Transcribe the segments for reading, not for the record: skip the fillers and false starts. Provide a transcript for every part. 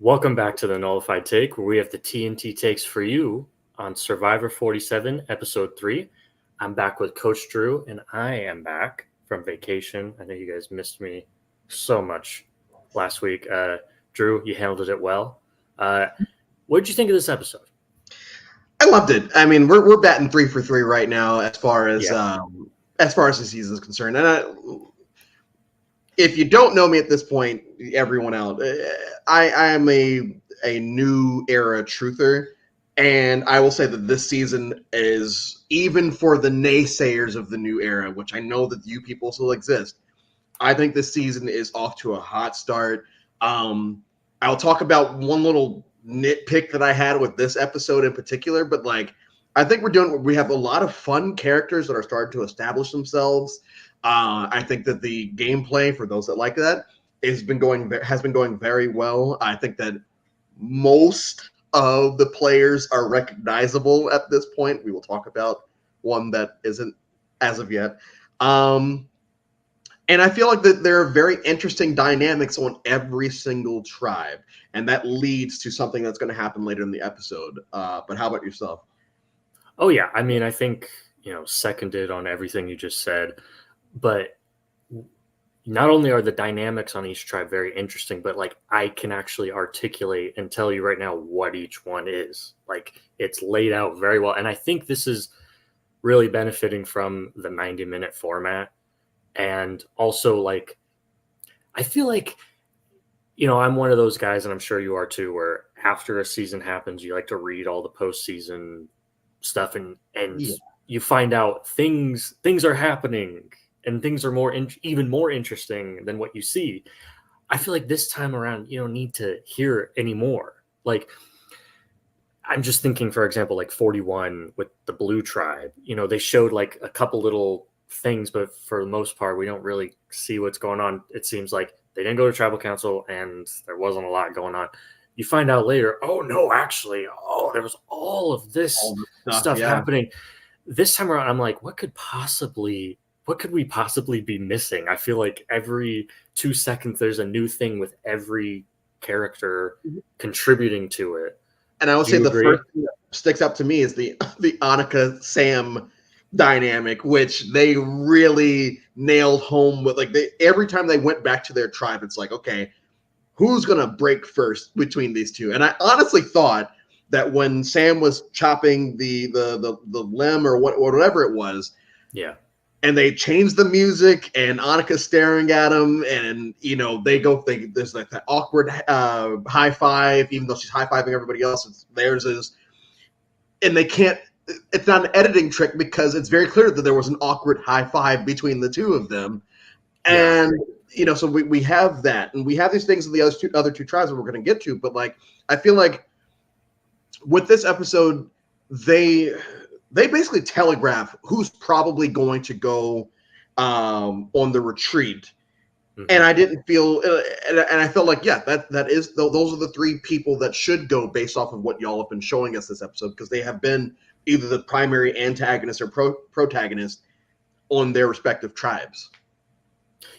Welcome back to the Nullified Take, where we have the TNT takes for you on Survivor 47, Episode 3. I'm back with Coach Drew, and I am back from vacation. I know you guys missed me so much last week. Drew, you handled it well. What did you think of this episode? I loved it. I mean, we're batting 3 for 3 right now as far as the season is concerned. And if you don't know me at this point, everyone out, I am a new era truther, and I will say that this season is, even for the naysayers of the new era, which I know that you people still exist, I think this season is off to a hot start. I'll talk about one little nitpick that I had with this episode in particular, but I think we have a lot of fun characters that are starting to establish themselves. I think that the gameplay, for those that like that, has been going very well. I think that most of the players are recognizable at this point. We will talk about one that isn't as of yet. And I feel like that there are very interesting dynamics on every single tribe, and that leads to something that's going to happen later in the episode. But how about yourself? Oh, yeah. I mean, I think, seconded on everything you just said. But not only are the dynamics on each tribe very interesting, but I can actually articulate and tell you right now what each one is. It's laid out very well. And I think this is really benefiting from the 90-minute format. And also, I feel like, I'm one of those guys, and I'm sure you are too, where after a season happens, you like to read all the postseason stuff and you find out things are happening and things are even more interesting than what you see. I feel like this time around, you don't need to hear anymore. I'm just thinking, for example, 41 with the Blue Tribe, they showed a couple little things, but for the most part, we don't really see what's going on. It seems like they didn't go to tribal council and there wasn't a lot going on. You find out later, oh no, actually, there was all of this stuff happening. This time around, I'm like, what could we possibly be missing? I feel like every 2 seconds there's a new thing with every character contributing to it. And I would say the first thing that sticks up to me is the Annika Sam dynamic, which they really nailed home with. Every time they went back to their tribe, it's like, okay, who's gonna break first between these two? And I honestly thought that when Sam was chopping the limb or whatever it was, and they changed the music, and Annika's staring at him, and there's that awkward high five, even though she's high fiving everybody else, theirs is, and they can't. It's not an editing trick because it's very clear that there was an awkward high five between the two of them, and so we have that, and we have these things in the other two tribes that we're going to get to, but I feel like with this episode, they basically telegraph who's probably going to go on the retreat. Mm-hmm. And I didn't feel, and I felt like, that is, those are the three people that should go based off of what y'all have been showing us this episode, because they have been either the primary antagonist or protagonist on their respective tribes.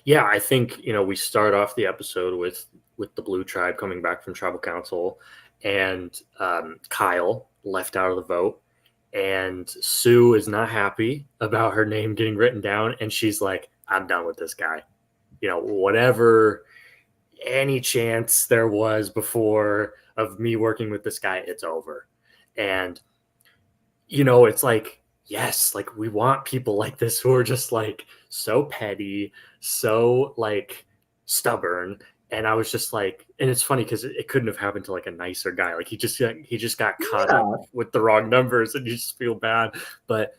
Yeah, I think, we start off the episode with the Blue Tribe coming back from tribal council, and Kyle left out of the vote. And Sue is not happy about her name getting written down. And she's like, I'm done with this guy. Whatever, any chance there was before of me working with this guy, it's over. And, it's yes, we want people like this who are just so petty, so stubborn. And I was just and it's funny because it couldn't have happened to a nicer guy. He just got caught up with the wrong numbers, and you just feel bad. But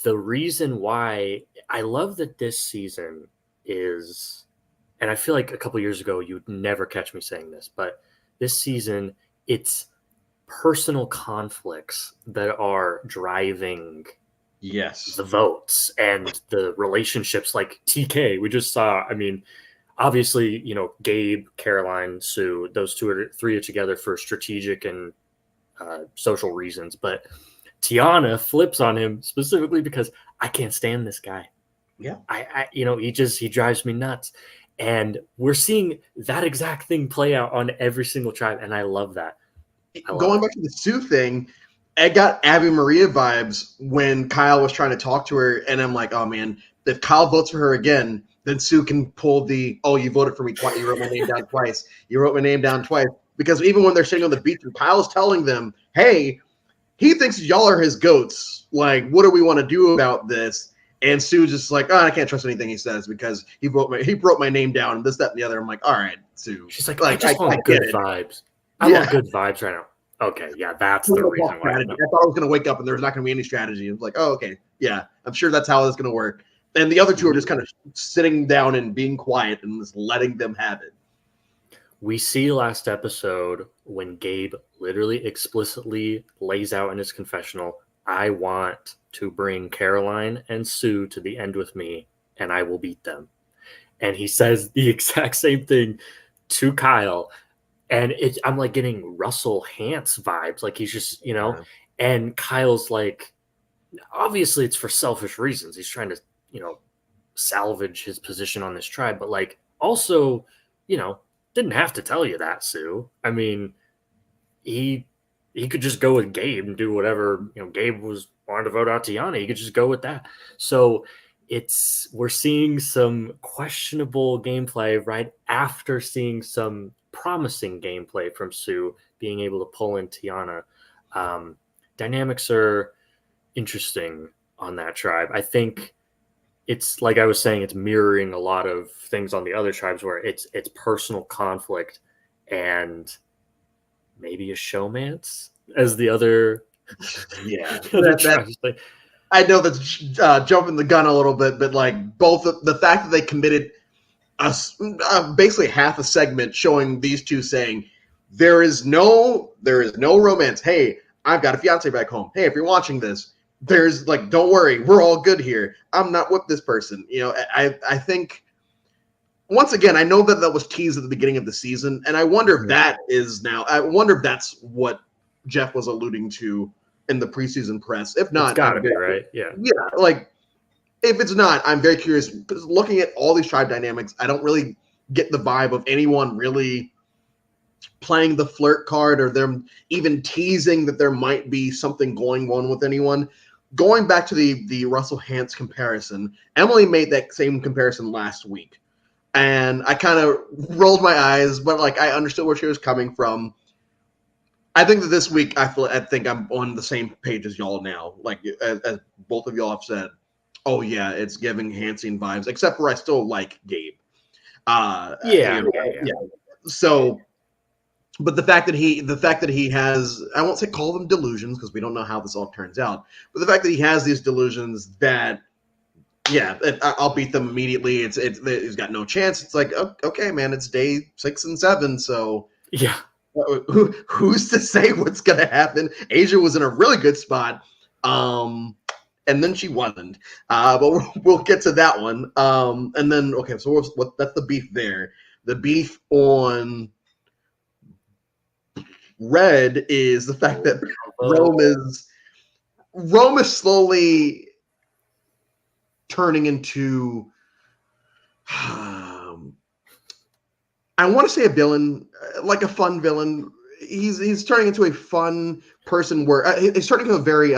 the reason why I love that this season is, and I feel like a couple years ago, you'd never catch me saying this, but this season, it's personal conflicts that are driving the votes and the relationships. TK, we just saw, obviously, Gabe, Caroline, Sue, those three are together for strategic and social reasons. But Tiana flips on him specifically because I can't stand this guy. Yeah. He drives me nuts. And we're seeing that exact thing play out on every single tribe, and I love that. Going back to the Sue thing, I got Abby Maria vibes when Kyle was trying to talk to her, and I'm like, oh man, if Kyle votes for her again, then Sue can pull the, oh, you voted for me twice, you wrote my name down twice, you wrote my name down twice. Because even when they're sitting on the beach and Kyle's telling them, hey, he thinks y'all are his goats. Like, what do we want to do about this? And Sue's just like, oh, I can't trust anything he says because he wrote my name down and this, that, and the other. I'm like, all right, Sue. She's like, I just want good vibes. I want good vibes right now. Okay, yeah, that's the reason why. I thought I was going to wake up and there's not going to be any strategy. I was like, oh, okay, yeah, I'm sure that's how it's going to work. And the other two are just kind of sitting down and being quiet and just letting them have it. We see last episode when Gabe literally explicitly lays out in his confessional, I want to bring Caroline and Sue to the end with me, and I will beat them. And he says the exact same thing to Kyle. And I'm like getting Russell Hantz vibes. Like he's just, and Kyle's like, obviously it's for selfish reasons. He's trying to, salvage his position on this tribe. But like also, didn't have to tell you that, Sue. I mean, he could just go with Gabe and do whatever, Gabe wanted to vote out Tiana. He could just go with that. So we're seeing some questionable gameplay right after seeing some promising gameplay from Sue being able to pull in Tiana. Dynamics are interesting on that tribe. I think it's like I was saying, it's mirroring a lot of things on the other tribes where it's personal conflict and maybe a showmance as the other. Yeah, I know that's jumping the gun a little bit, but like both the fact that they committed basically half a segment showing these two saying there is no romance. Hey, I've got a fiance back home. Hey, if you're watching this, there's like, don't worry, we're all good here. I'm not with this person. I think once again, I know that was teased at the beginning of the season, and I wonder if that is now. I wonder if that's what Jeff was alluding to in the preseason press. If not, it's gotta be right. Yeah. Like if it's not, I'm very curious. Looking at all these tribe dynamics, I don't really get the vibe of anyone really playing the flirt card or them even teasing that there might be something going on with anyone. Going back to the Russell Hantz comparison, Emily made that same comparison last week. And I kind of rolled my eyes, but like I understood where she was coming from. I think that this week, I think I'm on the same page as y'all now. Like as both of y'all have said, oh yeah, it's giving Hansing vibes. Except for I still like Gabe. Yeah. So, but the fact that he has, I won't say call them delusions because we don't know how this all turns out. But the fact that he has these delusions that, yeah, I'll beat them immediately. He's got no chance. It's like, okay, man, it's day 6 and 7, so yeah. Who's to say what's going to happen? Asia was in a really good spot, and then she wasn't. But we'll get to that one. And then, okay, so that's the beef there. The beef on Red is the fact that Rome is slowly turning into, I want to say a villain, like a fun villain. He's turning into a fun person where he's turning into a very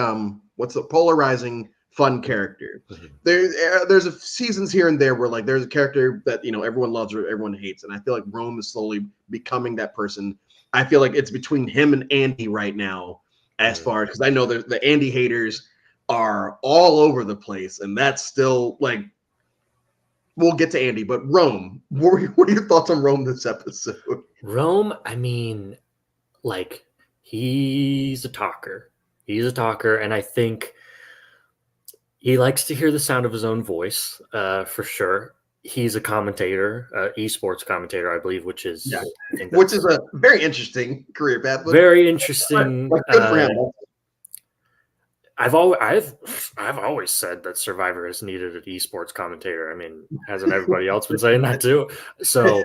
polarizing fun character. Mm-hmm. There's a seasons here and there where like there's a character that everyone loves or everyone hates, and I feel like Rome is slowly becoming that person. I feel like it's between him and Andy right now, as far as because I know the Andy haters are all over the place, and that's still like. We'll get to Andy, but Rome, what are your thoughts on Rome this episode? Rome, I mean, like, he's a talker. He's a talker, and I think he likes to hear the sound of his own voice, for sure. He's a commentator, esports commentator, I believe, which is which is a very interesting career path. Very interesting. Good for him. I've always said that Survivor has needed an esports commentator. I mean, hasn't everybody else been saying that too? So,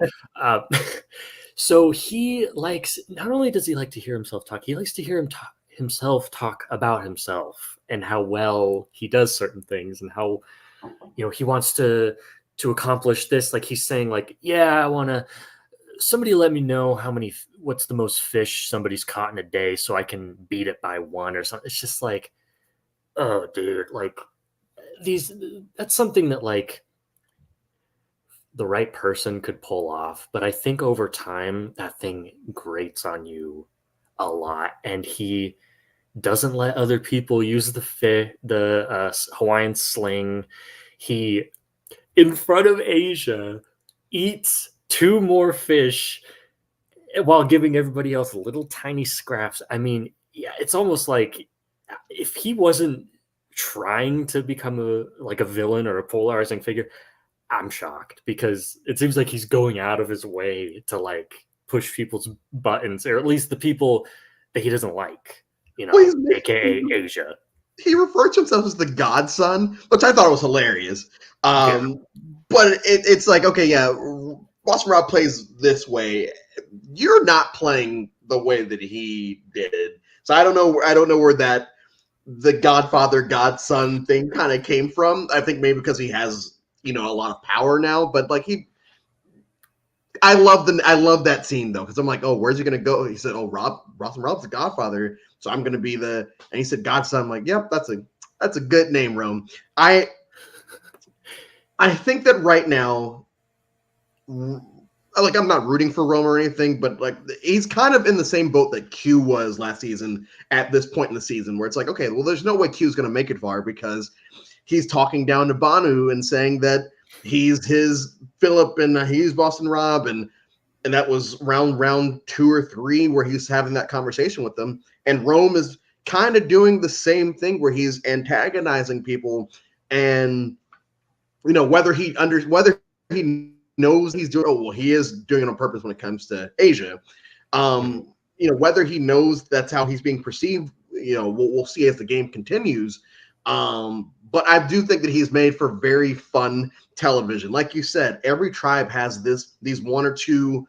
so he likes. Not only does he like to hear himself talk, he likes to hear himself talk about himself and how well he does certain things, and how he wants to to accomplish this. Like he's saying, like, yeah, I want to. Somebody let me know what's the most fish somebody's caught in a day, so I can beat it by one or something. It's just like, oh, dude, like these. That's something that like the right person could pull off, but I think over time that thing grates on you a lot, and he doesn't let other people use the Hawaiian sling. He, in front of Asia, eats two more fish while giving everybody else little tiny scraps. I mean, yeah, it's almost like if he wasn't trying to become a villain or a polarizing figure, I'm shocked because it seems like he's going out of his way to like push people's buttons, or at least the people that he doesn't like, Well, aka Asia. he referred to himself as the godson, which I thought was hilarious. Yeah. But it's like, okay, yeah, Boston Rob plays this way. You're not playing the way that he did. So I don't know where that the Godfather godson thing kind of came from. I think maybe because he has, a lot of power now, but like I love that scene though, because I'm like, oh, where's he gonna go? He said, oh, Rob's the Godfather, so I'm gonna be and he said Godson. I'm like, yep, that's a good name, Rome. I think that right now, like I'm not rooting for Rome or anything, but like he's kind of in the same boat that Q was last season at this point in the season, where it's like, okay, well, there's no way Q's gonna make it far because he's talking down to Banu and saying that he's his Philip and he's Boston Rob, and that was round 2 or 3 where he's having that conversation with them. And Rome is kind of doing the same thing where he's antagonizing people, and whether he knows he's doing, oh well, he is doing it on purpose when it comes to Asia. Whether he knows that's how he's being perceived, we'll see as the game continues. But I do think that he's made for very fun television. Like you said, every tribe has these one or two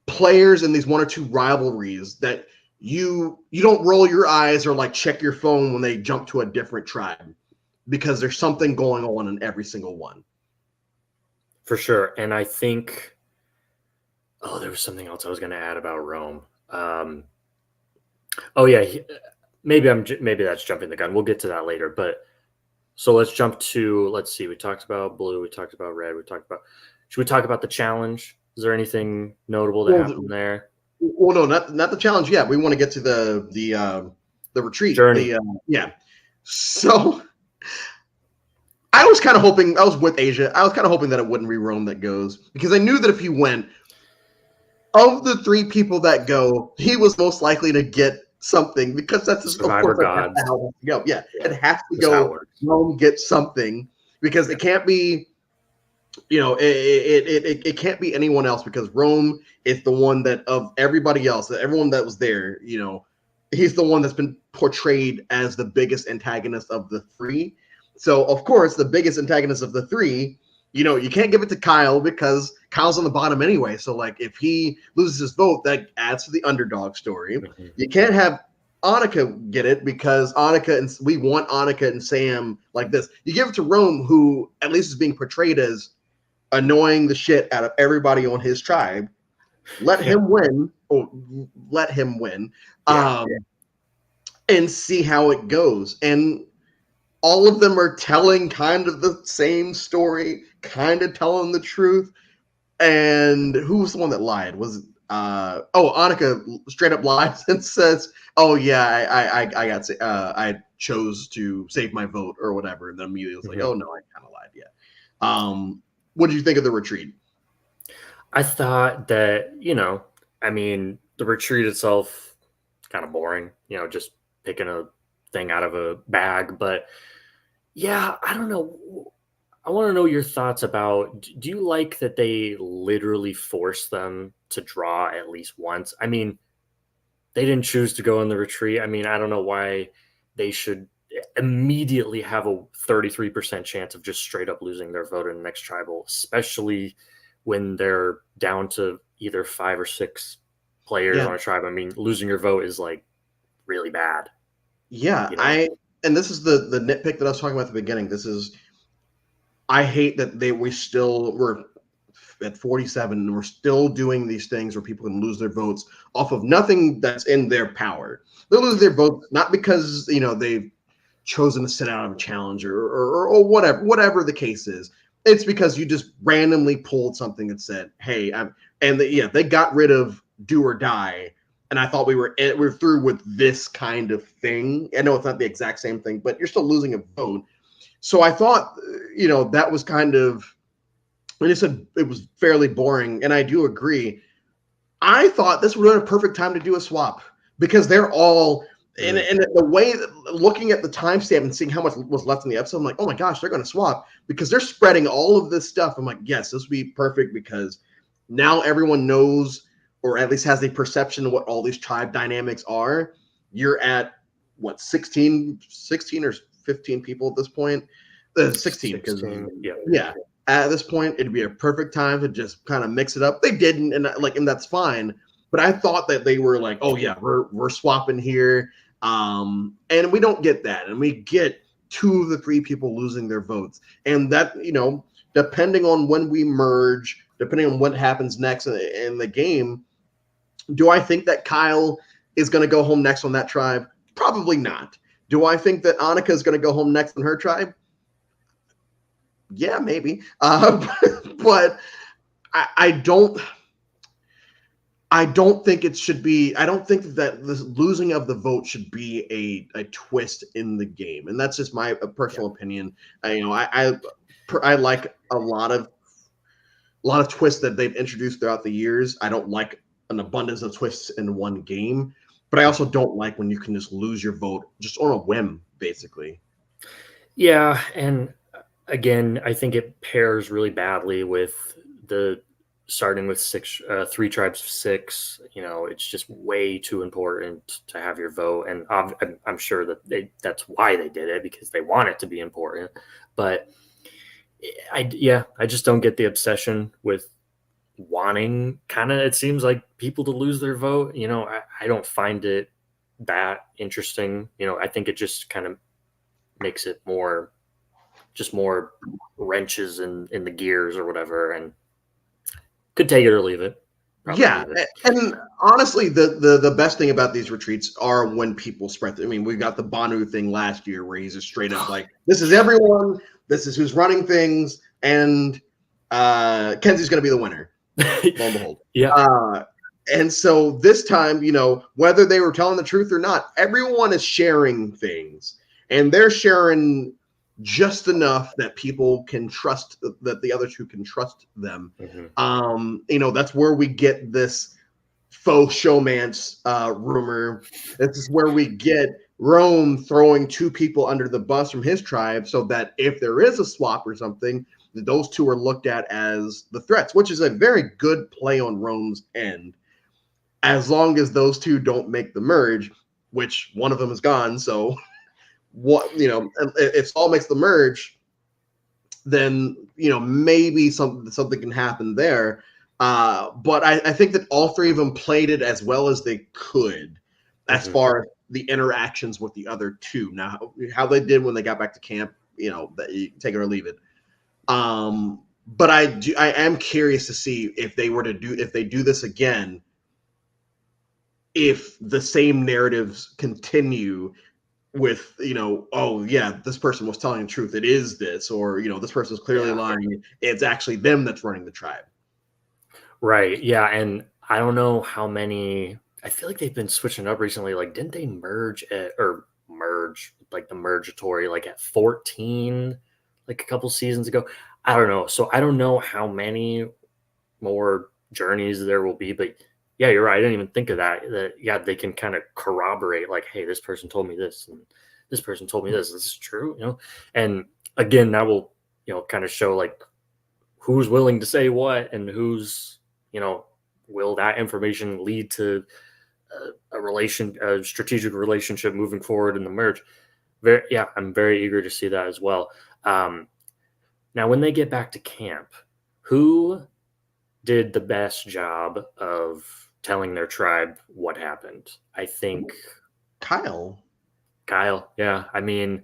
players and these one or two rivalries that you don't roll your eyes or like check your phone when they jump to a different tribe, because there's something going on in every single one. For sure. And I think, there was something else I was going to add about Rome. Maybe that's jumping the gun. We'll get to that later. But so let's jump to, let's see. We talked about blue. We talked about red. Should we talk about the challenge? Is there anything notable that happened there? Well, no, not the challenge yet. We want to get to the retreat journey. So I was kind of hoping, I was with Asia. I was kind of hoping that it wouldn't be Rome that goes, because I knew that if he went, of the 3 people that go, he was most likely to get something, because that's just, Survivor gods. How it has to go. Yeah, it has to go. Rome gets something, because it can't be, it can't be anyone else, because Rome is the one that of everybody else, everyone that was there, he's the one that's been portrayed as the biggest antagonist of the 3. So of course, the biggest antagonist of the 3, you can't give it to Kyle because Kyle's on the bottom anyway. So like if he loses his vote, that adds to the underdog story. Mm-hmm. You can't have Annika get it because we want Annika and Sam like this. You give it to Rome, who at least is being portrayed as annoying the shit out of everybody on his tribe. Let him win. And see how it goes. And all of them are telling kind of the same story, kind of telling the truth. And who was the one that lied? Was Annika straight up lies and says, "Oh yeah, I chose to save my vote or whatever." And then immediately was like, "Oh no, I kind of lied." Yeah. What did you think of the retreat? I thought that the retreat itself kind of boring. Just picking a thing out of a bag, but yeah, I don't know. I want to know your thoughts about, do you like that they literally forced them to draw at least once? I mean, they didn't choose to go on the retreat. I mean, I don't know why they should immediately have a 33% chance of just straight up losing their vote in the next tribal, especially when they're down to either 5 or 6 players on a tribe. I mean, losing your vote is like really bad. Yeah, and this is the nitpick that I was talking about at the beginning. This is I hate that we're at 47 and we're still doing these things where people can lose their votes off of nothing that's in their power. They'll lose their votes not because they've chosen to sit out of a challenge or whatever the case is. It's because you just randomly pulled something that said, "Hey," they got rid of do or die, and I thought we're through with this kind of thing. I know it's not the exact same thing, but you're still losing a vote. So I thought, that was kind of, and it said it was fairly boring, and I do agree. I thought this would have been a perfect time to do a swap because they're all and the way looking at the timestamp and seeing how much was left in the episode, I'm like, oh my gosh, they're going to swap because they're spreading all of this stuff. I'm like, yes, this would be perfect because now everyone knows or at least has a perception of what all these tribe dynamics are. You're at what 16 or 15 people at this point. 16 because yeah. At this point, it'd be a perfect time to just kind of mix it up. They didn't, and that's fine. But I thought that they were like, oh yeah, we're swapping here, and we don't get that, and we get 2 of the 3 people losing their votes, and that depending on when we merge, depending on what happens next in the game, do I think that Kyle is going to go home next on that tribe? Probably not. Do I think that Annika is going to go home next on her tribe? Yeah, maybe. But I don't think it should be. I don't think that the losing of the vote should be a twist in the game, and that's just my personal opinion. I like a lot of twists that they've introduced throughout the years. I don't like an abundance of twists in one game, but I also don't like when you can just lose your vote just on a whim, basically. Yeah, and again, I think it pairs really badly with the starting with 3 tribes of 6. It's just way too important to have your vote, and I'm sure that that's why they did it, because they want it to be important. But I just don't get the obsession with wanting it seems like people to lose their vote. I don't find it that interesting. I think it just kind of makes it more wrenches in the gears or whatever, and could take it or leave it. Yeah, leave it. and honestly, the best thing about these retreats are when people spread. I mean, we got the Banu thing last year where he's just straight up like, "This is everyone. This is who's running things," and Kenzie's going to be the winner. Lo and behold. Yeah. And so this time, whether they were telling the truth or not, everyone is sharing things, and they're sharing just enough that people can trust, that the other 2 can trust them. Mm-hmm. That's where we get this faux showmance rumor. This is where we get Rome throwing 2 people under the bus from his tribe, so that if there is a swap or something, those 2 are looked at as the threats, which is a very good play on Rome's end. As long as those 2 don't make the merge, which one of them is gone, so if Saul makes the merge, then maybe something can happen there. But I think that all 3 of them played it as well as they could, as far as the interactions with the other 2. Now, how they did when they got back to camp, that you take it or leave it. But I am curious to see if they do this again, if the same narratives continue with oh yeah, this person was telling the truth, it is this, or this person is clearly lying, it's actually them that's running the tribe. Right. Yeah, and I don't know how many. I feel like they've been switching up recently. Like, didn't they merge like the mergatory like at 14 like a couple seasons ago? I don't know. So I don't know how many more journeys there will be, but yeah, you're right. I didn't even think of that yeah, they can kind of corroborate, like, hey, this person told me this and this person told me this is true. And again, that will kind of show like who's willing to say what, and who's will that information lead to a strategic relationship moving forward in the merge. I'm very eager to see that as well. Now when they get back to camp, who did the best job of telling their tribe what happened? I think Kyle. Yeah. I mean,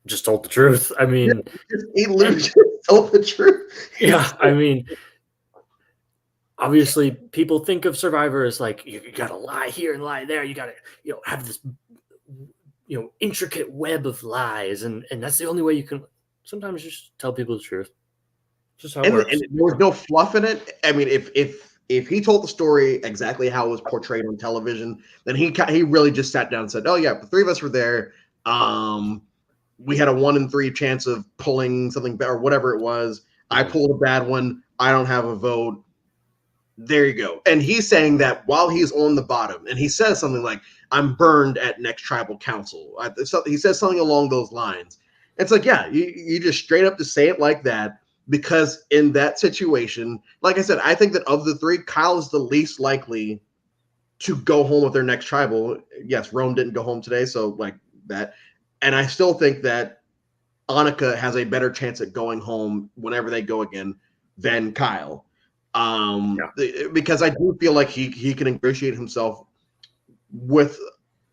just told the truth. I mean, He literally just told the truth. yeah, I mean, obviously people think of Survivor as like you gotta lie here and lie there. You gotta, have this, intricate web of lies, and that's the only way you can sometimes just tell people the truth. Just how it works. And there was no fluff in it. I mean, if he told the story exactly how it was portrayed on television, then he really just sat down and said, "Oh yeah, the three of us were there. We had a 1 in 3 chance of pulling something or whatever it was. I pulled a bad one. I don't have a vote. There you go." And he's saying that while he's on the bottom, and he says something like, "I'm burned at next tribal council." He says something along those lines. It's like, yeah, you just straight up to say it like that, because in that situation, like I said, I think that of the three, Kyle is the least likely to go home with their next tribal. Yes, Rome didn't go home today, so like that. And I still think that Annika has a better chance at going home whenever they go again than Kyle. Because I do feel like he can ingratiate himself with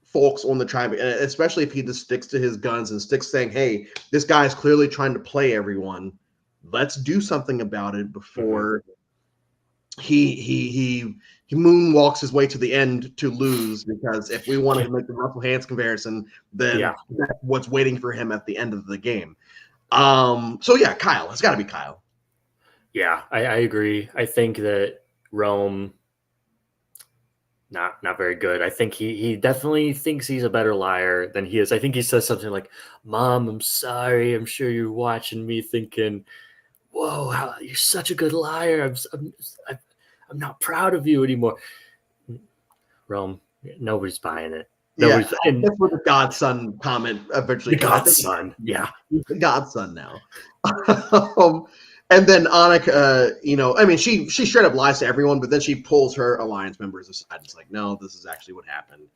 folks on the tribe, especially if he just sticks to his guns and sticks saying, "Hey, this guy is clearly trying to play everyone. Let's do something about it before he moonwalks his way to the end to lose." Because if we wanted to make the Russell Hands comparison, then that's what's waiting for him at the end of the game. So yeah, Kyle. It's got to be Kyle. Yeah, I agree. I think that Rome, not very good. I think he definitely thinks he's a better liar than he is. I think he says something like, "Mom, I'm sorry. I'm sure you're watching me thinking, whoa, you're such a good liar. I'm not proud of you anymore." Rome, nobody's buying it. Nobody's, that's what the godson comment eventually. The godson, yeah, he's the godson now. And then Annika, I mean, she straight up lies to everyone, but then she pulls her alliance members aside. It's like, no, this is actually what happened.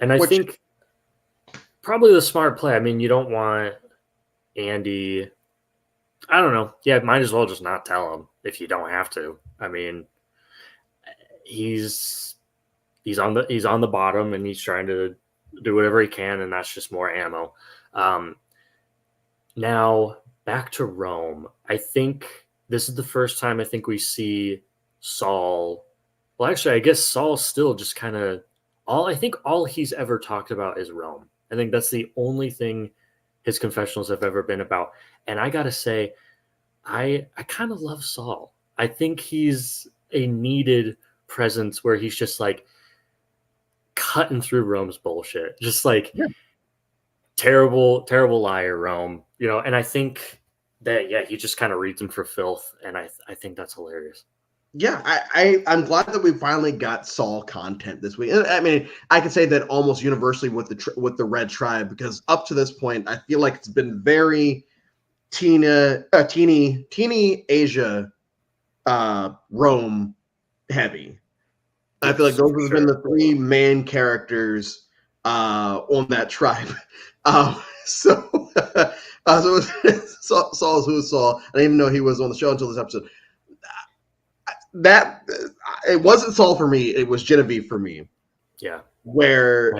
And I think probably the smart play. I mean, you don't want Andy. I don't know. Yeah, might as well just not tell him if you don't have to. I mean, he's on the bottom and he's trying to do whatever he can, and that's just more ammo. Now back to Rome. I think this is the first time I think we see Saul. Well, actually, I guess Saul's still just kind of all he's ever talked about is Rome. I think that's the only thing his confessionals have ever been about. And I gotta say, I kind of love Saul. I think he's a needed presence where he's just like cutting through Rome's bullshit. Just like terrible liar, Rome. And I think that, he just kind of reads him for filth. And I think that's hilarious. Yeah, I'm glad that we finally got Saul content this week. I mean, I could say that almost universally with the Red Tribe, because up to this point, I feel like it's been very teeny Asia, Rome heavy. I feel like those have been the three main characters on that tribe. So Saul's who Saul. I didn't even know he was on the show until this episode. That it wasn't Saul for me. It was Genevieve for me. Yeah. Where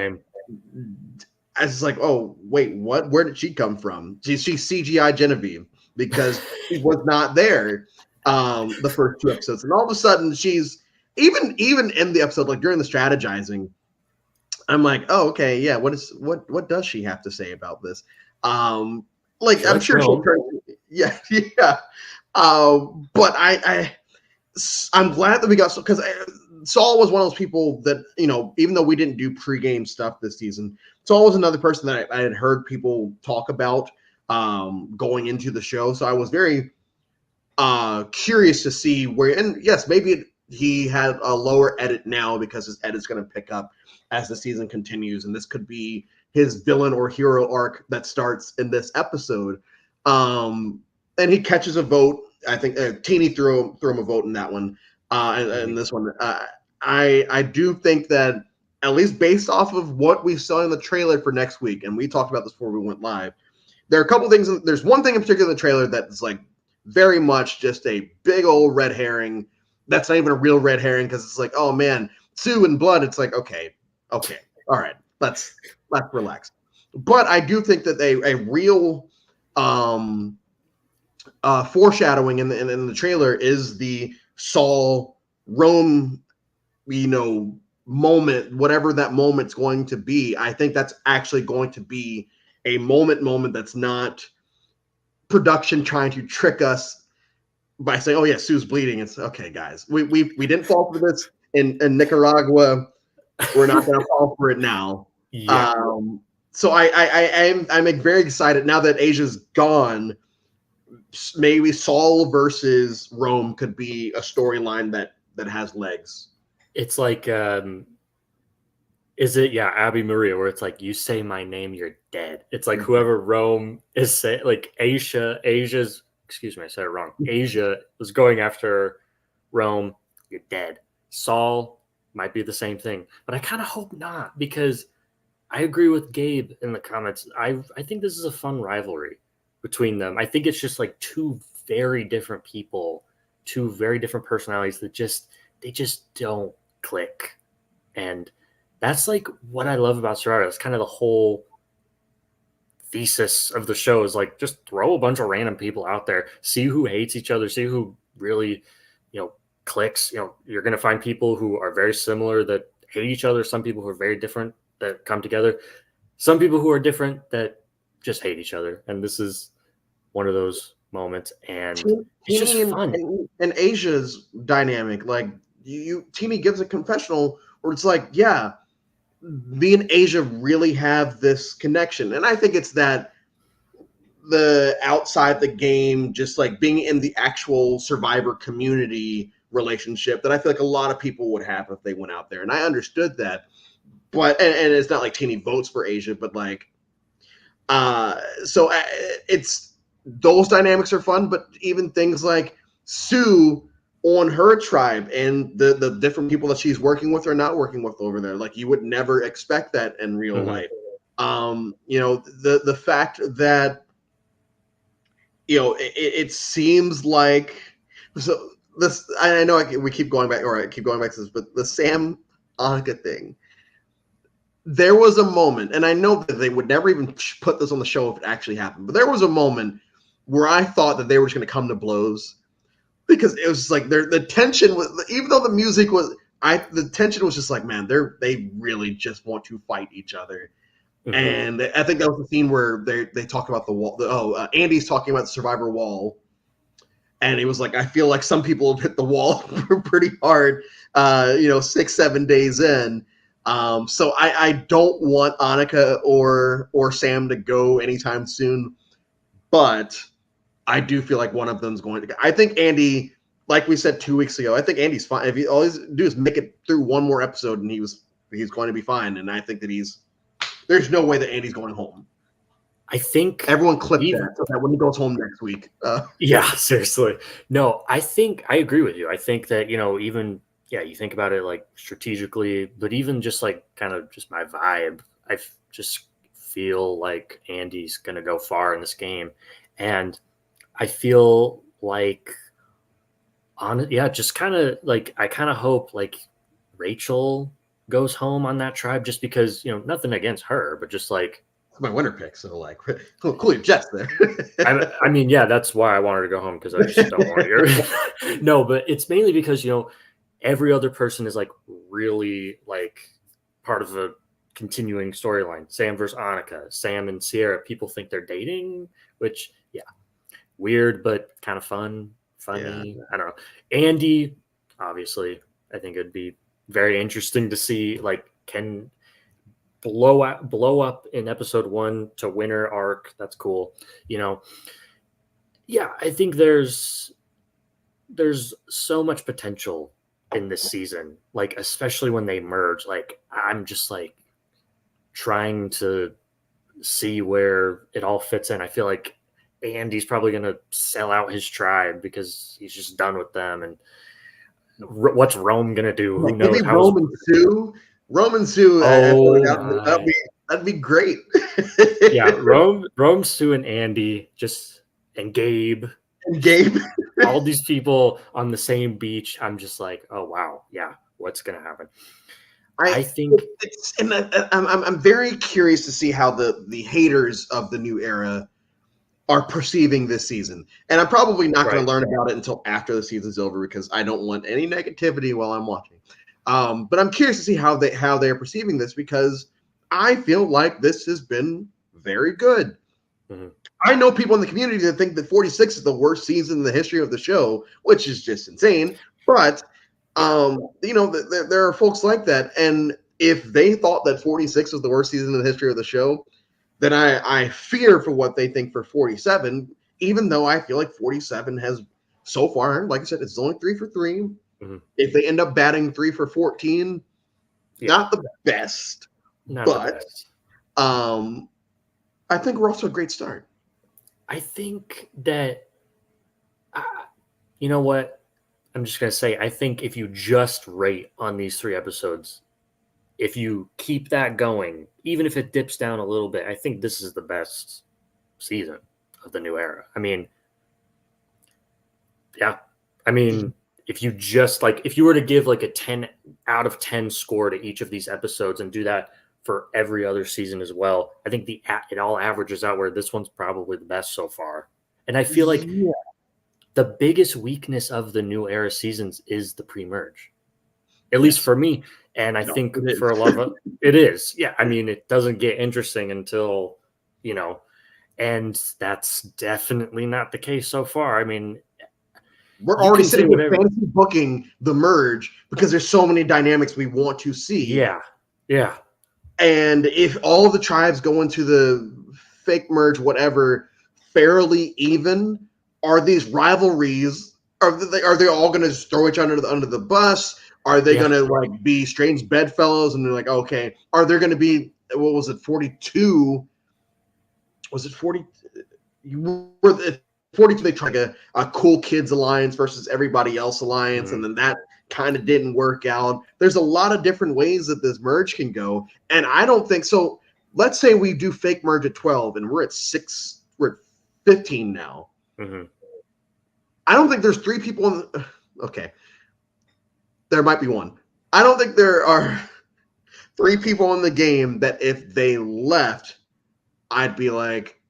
I was like, oh wait, what? Where did she come from? She's CGI Genevieve because she was not there the first 2 episodes, and all of a sudden she's even in the episode, like during the strategizing, I'm like, oh okay, yeah. What does she have to say about this? Like I'm sure she'll turn. Yeah. But I'm glad that we got, because Saul was one of those people that, even though we didn't do pregame stuff this season, Saul was another person that I had heard people talk about going into the show. So I was very curious to see where, and yes, maybe he had a lower edit now because his edit's going to pick up as the season continues. And this could be his villain or hero arc that starts in this episode. And he catches a vote. I think Teeny threw him a vote in that one, and this one. I do think that, at least based off of what we saw in the trailer for next week, and we talked about this before we went live, there are a couple things. There's one thing in particular in the trailer that's like very much just a big old red herring. That's not even a real red herring, because it's like, oh man, Sue and blood. It's like, okay, all right, let's relax. But I do think that a real foreshadowing in the trailer is the Saul Rome, moment, whatever that moment's going to be. I think that's actually going to be a moment that's not production trying to trick us by saying, "Oh yeah, Sue's bleeding." It's okay, guys. We didn't fall for this in Nicaragua. We're not going to fall for it now. Yeah. So I'm very excited now that Asia's gone. Maybe Saul versus Rome could be a storyline that has legs. It's like is it Abby Maria, where it's like, you say my name, you're dead. It's like whoever Rome is saying, like Asia's, excuse me, I said it wrong. Asia was going after Rome, you're dead. Saul might be the same thing, but I kind of hope not, because I agree with Gabe in the comments. I think this is a fun rivalry between them. I think it's just like two very different people, two very different personalities that they just don't click. And that's like what I love about Survivor. It's kind of the whole thesis of the show, is like, just throw a bunch of random people out there, see who hates each other, see who really, clicks. You're going to find people who are very similar that hate each other, some people who are very different that come together, some people who are different that just hate each other. And this is one of those moments, and it's just fun. And Asia's dynamic, like Teeny gives a confessional where it's like, yeah, me and Asia really have this connection. And I think it's that the outside the game, just like being in the actual Survivor community relationship that I feel like a lot of people would have if they went out there. And I understood that. But and it's not like Teeny votes for Asia, but like so it's those dynamics are fun, but even things like Sue on her tribe and the different people that she's working with or not working with over there, like you would never expect that in real life. The fact that it seems like, so this, I know we keep going back, or I keep going back to this, but the Sam Annika thing, there was a moment, and I know that they would never even put this on the show if it actually happened, but there was a moment where I thought that they were just going to come to blows, because it was just like the tension was, even though the music was, the tension was just like, man, they really just want to fight each other. Mm-hmm. And I think that was the scene where they talk about the wall. Andy's talking about the Survivor wall, and it was like, I feel like some people have hit the wall pretty hard, 6-7 days in. So I don't want Annika or Sam to go anytime soon, but I do feel like one of them's going to. I think Andy, like we said 2 weeks ago, I think Andy's fine. If he all he's do is make it through one more episode, and he's going to be fine. And I think that there's no way that Andy's going home. I think everyone clipped that so that when he goes home next week. Yeah, seriously. No, I think I agree with you. I think that, even, you think about it like strategically, but even just like kind of just my vibe, I just feel like Andy's going to go far in this game. And I feel like, just kind of like, I kind of hope like Rachel goes home on that tribe, just because, nothing against her, but just like, my winner pick, so like cool your Jets there. I mean, that's why I wanted to go home, because I just don't want to hear. No, but it's mainly because every other person is like really like part of a continuing storyline. Sam versus Annika, Sam and Sierra. People think they're dating, which weird but kind of funny. Yeah. I don't know. Andy, obviously, I think it'd be very interesting to see, like, can blow up in episode 1 to winner arc. That's cool. I think there's so much potential in this season, like, especially when they merge. Like, I'm just like trying to see where it all fits in. I feel like Andy's probably going to sell out his tribe because he's just done with them. And what's Rome going to do? Who knows? Maybe Rome and Sue. That'd be great. Rome, Sue, and Andy, and Gabe. All these people on the same beach. I'm just like, oh wow, yeah, what's gonna happen? I think I'm very curious to see how the haters of the new era are perceiving this season. And I'm probably not going right. to learn about it until after the season's over because I don't want any negativity while I'm watching. But I'm curious to see how they're perceiving this because I feel like this has been very good. Mm-hmm. I know people in the community that think that 46 is the worst season in the history of the show, which is just insane. But there are folks like that, and if they thought that 46 was the worst season in the history of the show, then I fear for what they think for 47. Even though I feel like 47 has so far, like I said, it's only 3 for 3. Mm-hmm. If they end up batting 3 for 14, not the best, not but the best. I think we're also a great start. I think that, you know what? I'm just going to say, I think if you just rate on these 3 episodes, if you keep that going, even if it dips down a little bit, I think this is the best season of the new era. I mean, yeah. I mean, if you just if you were to give like a 10 out of 10 score to each of these episodes and do that for every other season as well, I think it all averages out where this one's probably the best so far. And I feel like the biggest weakness of the new era seasons is the pre-merge, at least for me. And I think for a lot of it is. Yeah. I mean, it doesn't get interesting until, and that's definitely not the case so far. I mean, we're already sitting with fantasy booking the merge because there's so many dynamics we want to see. Yeah. Yeah. And if all of the tribes go into the fake merge, whatever, fairly even, are these rivalries? Are they all going to throw each other under the bus? Are they going to be strange bedfellows? And they're like, okay, are there going to be 42? Was it 40? You were 42. They tried a cool kids alliance versus everybody else alliance, and then that kind of didn't work out. There's a lot of different ways that this merge can go, and I don't think so. Let's say we do fake merge at 12, and we're at 6. We're at 15 now. Mm-hmm. I don't think there's 3 people in the, okay. There might be 1. I don't think there are 3 people in the game that if they left, I'd be like,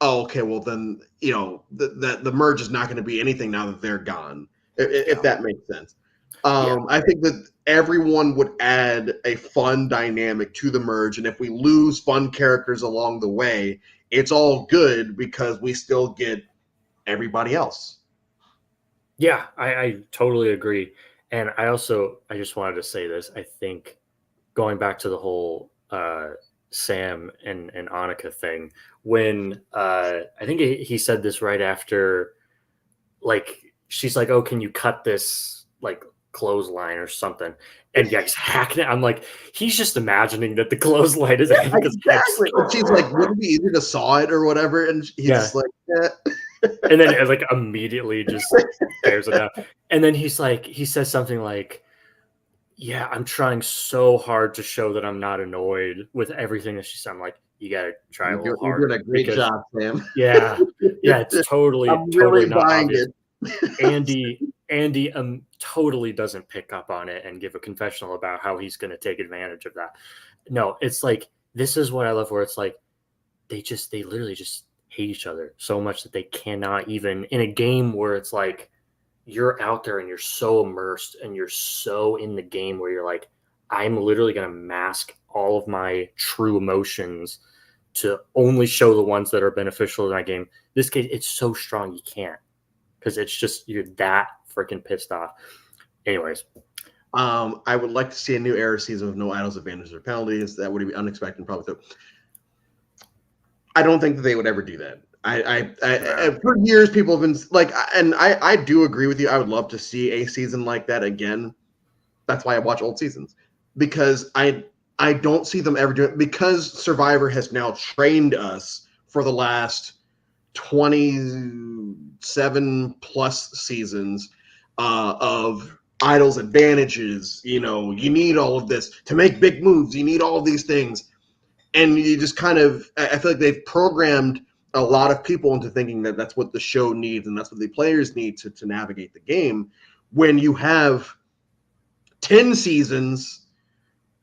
oh, okay, well then, the merge is not going to be anything now that they're gone, if that makes sense. I think that everyone would add a fun dynamic to the merge, and if we lose fun characters along the way, it's all good because we still get everybody else. Yeah, I totally agree. And I just wanted to say this. I think going back to the whole Sam and Annika thing, when I think he said this right after, she's like, oh, can you cut this clothesline or something? And he's hacking it. I'm like, he's just imagining that the clothesline is exactly. And she's like, wouldn't it be easier to saw it or whatever? And he's just like, and then immediately just tears it out. And then he says something like, yeah, I'm trying so hard to show that I'm not annoyed with everything that she said. I'm like, you got to try a little harder. You're doing a great job, Sam. Yeah. It's totally not obvious. Andy totally doesn't pick up on it and give a confessional about how he's going to take advantage of that. No, it's this is what I love, where it's they literally just hate each other so much that they cannot even, in a game where it's you're out there and you're so immersed and you're so in the game where you're like, I'm literally going to mask all of my true emotions to only show the ones that are beneficial in that game. This case, it's so strong you can't, because it's just, you're that freaking pissed off. Anyways. I would like to see a new era season with no idols, advantages, or penalties. That would be unexpected, probably. I don't think that they would ever do that. I for years people have been and I do agree with you. I would love to see a season like that again. That's why I watch old seasons, because I don't see them ever doing it, because Survivor has now trained us for the last 27 plus seasons of idols, advantages. You need all of this to make big moves. You need all of these things. And you just kind of, I feel like they've programmed a lot of people into thinking that that's what the show needs and that's what the players need to navigate the game. When you have 10 seasons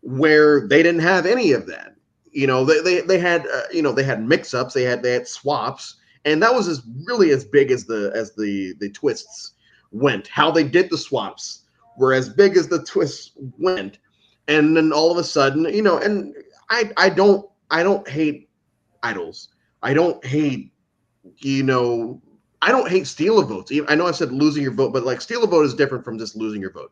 where they didn't have any of that. They had they had mix-ups, they had swaps, and that was really as big as the twists went. How they did the swaps were as big as the twists went, and then all of a sudden, and I don't hate idols. I don't hate you know I don't hate steal a votes. I know I said losing your vote, but like steal a vote is different from just losing your vote.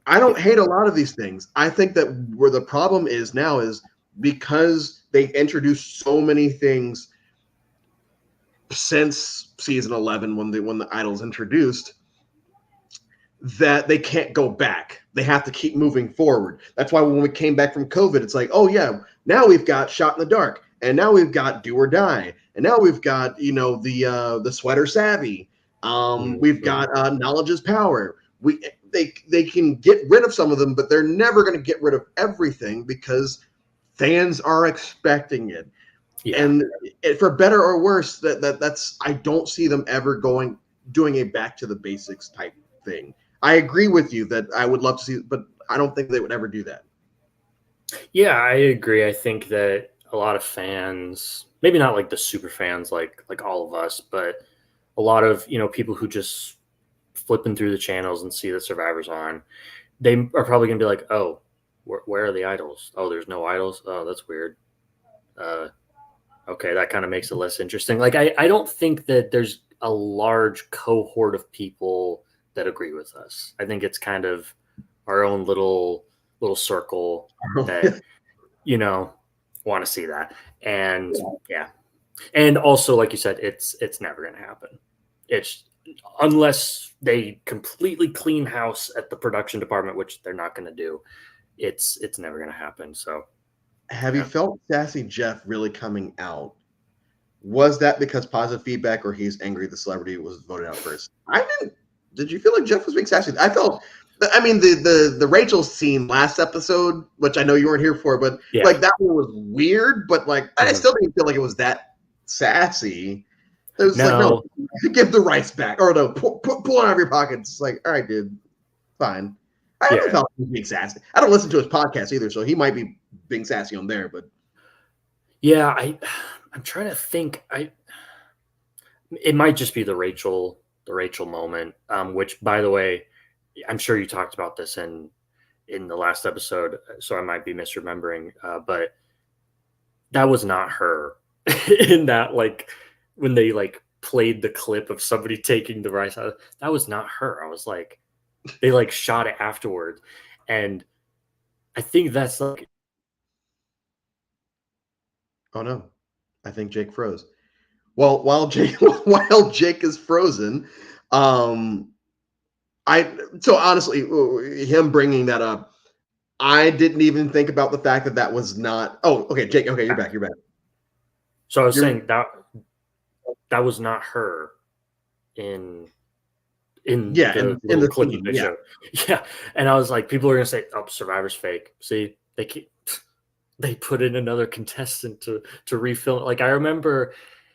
I don't hate a lot of these things. I think that where the problem is now is because they introduced so many things since season 11 when the idols introduced that they can't go back. They have to keep moving forward. That's why when we came back from COVID, it's like, oh yeah, now we've got Shot in the Dark, and now we've got Do or Die, and now we've got the Sweater Savvy. We've got Knowledge is Power. They can get rid of some of them, but they're never going to get rid of everything because fans are expecting it. Yeah. And for better or worse, that's I don't see them ever doing a back to the basics type thing. I agree with you that I would love to see, but I don't think they would ever do that. Yeah, I agree. I think that a lot of fans, maybe not like the super fans like all of us, but a lot of, people who just flipping through the channels and see the Survivor's on, they are probably going to be like, "Oh, where are the idols? Oh, there's no idols. Oh, that's weird." Okay, that kind of makes it less interesting. Like I don't think that there's a large cohort of people that agree with us. I think it's kind of our own little circle that want to see that. And yeah. And also, like you said, it's never going to happen. It's unless they completely clean house at the production department, which they're not going to do. It's never going to happen. So have you felt Sassy Jeff really coming out? Was that because positive feedback, or he's angry the celebrity was voted out first? I didn't. Did you feel like Jeff was being sassy? I felt. I mean, the Rachel scene last episode, which I know you weren't here for, but like that one was weird. But like, I still didn't feel like it was that sassy. It was like, no, give the rice back, or no, pull it out of your pockets. It's like, all right, dude, fine. I haven't felt he was being sassy. I don't listen to his podcast either, so he might be being sassy on there. But yeah, I'm trying to think. It might just be the Rachel moment, which, by the way, I'm sure you talked about this in the last episode, so I might be misremembering. But that was not her. In that, like, when they like played the clip of somebody taking the rice out, that was not her. I was like, they like shot it afterward, and I think that's like. Oh no, I think Jake froze. Well, while Jake is frozen, so honestly, him bringing that up, I didn't even think about the fact that was not. Oh, okay, Jake. Okay, you're back. You're back. So I was saying that was not her in the clip scene, they showed. Yeah, and I was like, people are gonna say, "Oh, Survivor's fake." See, they put in another contestant to refilm. Like I remember,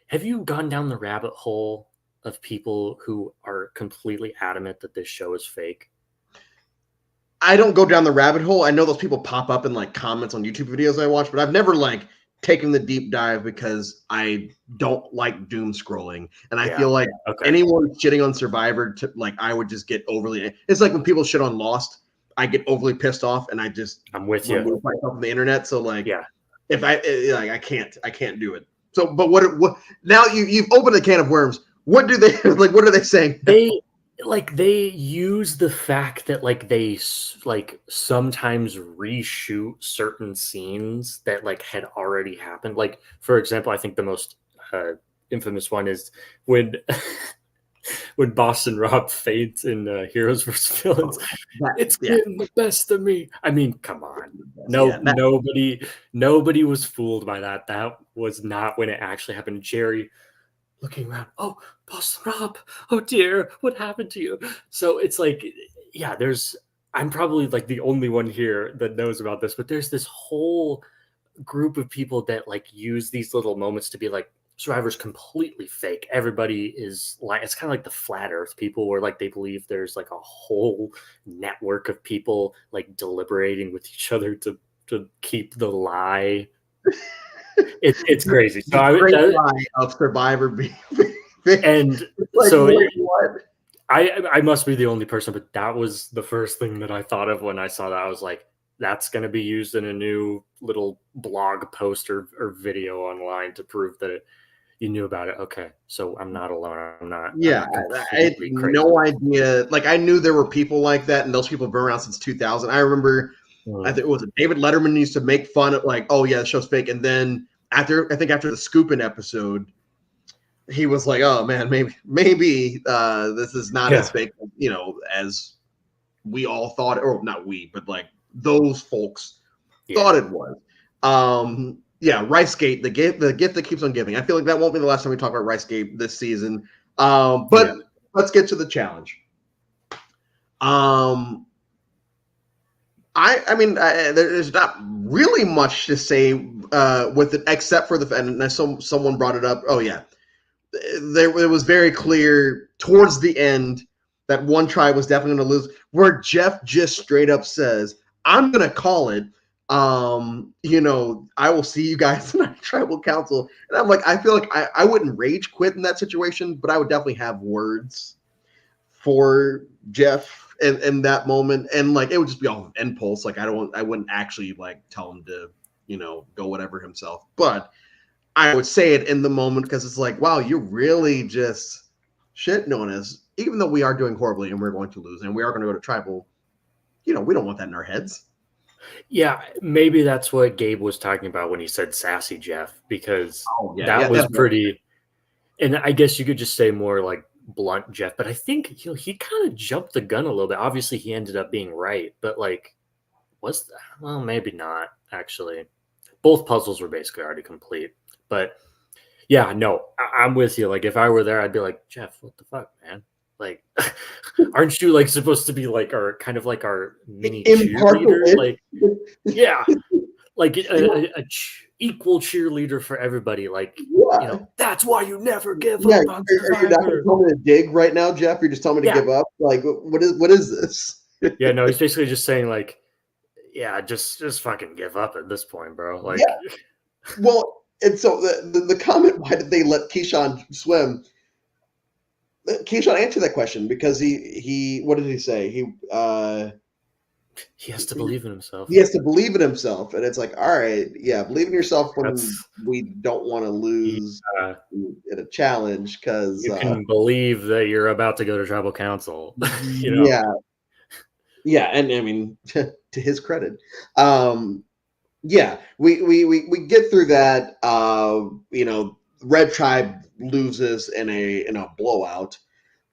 have you gone down the rabbit hole of people who are completely adamant that this show is fake? I don't go down the rabbit hole. I know those people pop up in like comments on YouTube videos I watch, but I've never like taken the deep dive because I don't like doom scrolling, and I feel like anyone shitting on Survivor, I would just get overly. It's like when people shit on Lost, I get overly pissed off, and I'm with you. Remove myself from the internet. So like, yeah, if I can't do it. So, but what now? You've opened a can of worms. What do they like? What are they saying? They use the fact that like they like sometimes reshoot certain scenes that like had already happened. Like for example, I think the most infamous one is when when Boston Rob faints in Heroes vs. Villains. It's getting the best of me. I mean, come on. Nobody was fooled by that. That was not when it actually happened. Jerry looking around, oh, Boston Rob, oh dear, what happened to you? So it's like, yeah, I'm probably like the only one here that knows about this, but there's this whole group of people that like use these little moments to be like, Survivor's completely fake. Everybody is like, it's kind of like the flat earth people where like they believe there's like a whole network of people like deliberating with each other to to keep the lie. It's crazy. So The great lie of Survivor being and like, so wait, what? I must be the only person, but that was the first thing that I thought of when I saw that. I was like, that's going to be used in a new little blog post or video online to prove that you knew about it. Okay, so I'm not alone. I'm Yeah, not I had completely no crazy. idea. Like, I knew there were people like that, and those people have been around since 2000. I remember, I Mm. think it was David Letterman used to make fun of, like, oh yeah, the show's fake, and then after, I think after the Scoopin' episode, he was like, oh man, maybe this is not as Yeah, fake, as we all thought, or not we, but like those folks thought yeah, it was. Yeah, RiceGate, the gift that keeps on giving. I feel like that won't be the last time we talk about RiceGate this season. But yeah. let's get to the challenge. Um, I mean, there's not really much to say with it, except for and someone brought it up. Oh yeah, it was very clear towards the end that one tribe was definitely going to lose, where Jeff just straight up says, I'm going to call it. I will see you guys in our tribal council. And I'm like, I feel like I wouldn't rage quit in that situation, but I would definitely have words for Jeff in that moment. And like, it would just be all impulse. Like, I wouldn't actually like tell him to, go whatever himself. But I would say it in the moment because it's like, wow, you're really just shitting on us, even though we are doing horribly and we're going to lose and we are going to go to tribal. We don't want that in our heads. Yeah, maybe that's what Gabe was talking about when he said sassy Jeff, because Oh yeah, that yeah, was definitely. pretty. And I guess you could just say more like blunt Jeff, but I think he kind of jumped the gun a little bit. Obviously, he ended up being right, but like, was that, well, maybe not actually. Both puzzles were basically already complete, but yeah, no, I'm with you. Like, if I were there, I'd be like, Jeff, what the fuck, man? Like, aren't you like supposed to be like our kind of like our mini Impartial. cheerleader? Like, yeah, like Yeah, equal cheerleader for everybody. Like, yeah, that's why you never give yeah. up on Are you not going to Survivor. tell me to dig right now, Jeff? You're just telling me to Yeah, give up? Like, what is this? yeah. No, he's basically just saying like, yeah, just fucking give up at this point, bro. Yeah. Like, Well, and so the comment, why did they let Keyshawn swim? Keyshawn answered that question because he what did he say? he has to believe in himself. He has to believe in himself, and it's like, all right, yeah, believe in yourself when That's we don't want to lose yeah. in a challenge, because You can believe that you're about to go to tribal council. yeah, yeah, and I mean, to his credit, yeah, we get through that. Red Tribe loses in a blowout.